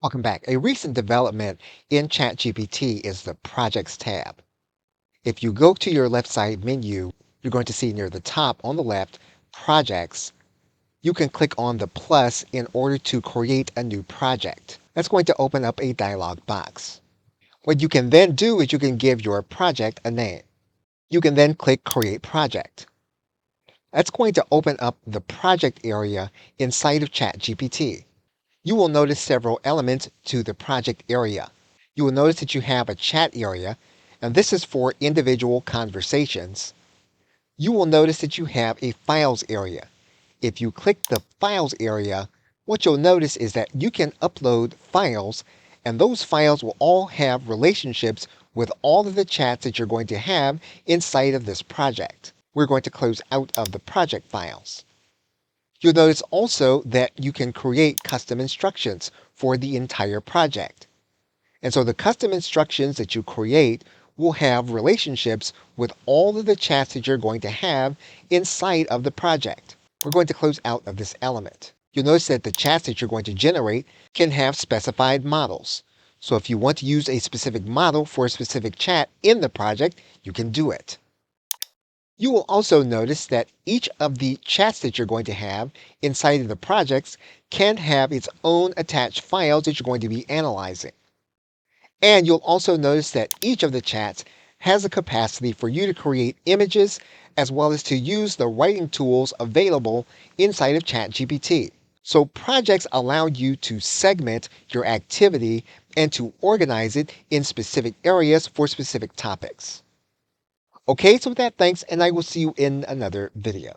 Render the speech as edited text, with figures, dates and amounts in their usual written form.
Welcome back. A recent development in ChatGPT is the Projects tab. If you go to your left side menu, you're going to see near the top on the left, Projects. You can click on the plus in order to create a new project. That's going to open up a dialog box. What you can then do is you can give your project a name. You can then click Create Project. That's going to open up the project area inside of ChatGPT. You will notice several elements to the project area. You will notice that you have a chat area, and this is for individual conversations. You will notice that you have a files area. If you click the files area, what you'll notice is that you can upload files, and those files will all have relationships with all of the chats that you're going to have inside of this project. We're going to close out of the project files. You'll notice also that you can create custom instructions for the entire project. And so the custom instructions that you create will have relationships with all of the chats that you're going to have inside of the project. We're going to close out of this element. You'll notice that the chats that you're going to generate can have specified models. So if you want to use a specific model for a specific chat in the project, you can do it. You will also notice that each of the chats that you're going to have inside of the projects can have its own attached files that you're going to be analyzing. And you'll also notice that each of the chats has a capacity for you to create images as well as to use the writing tools available inside of ChatGPT. So projects allow you to segment your activity and to organize it in specific areas for specific topics. Okay, so with that, thanks, and I will see you in another video.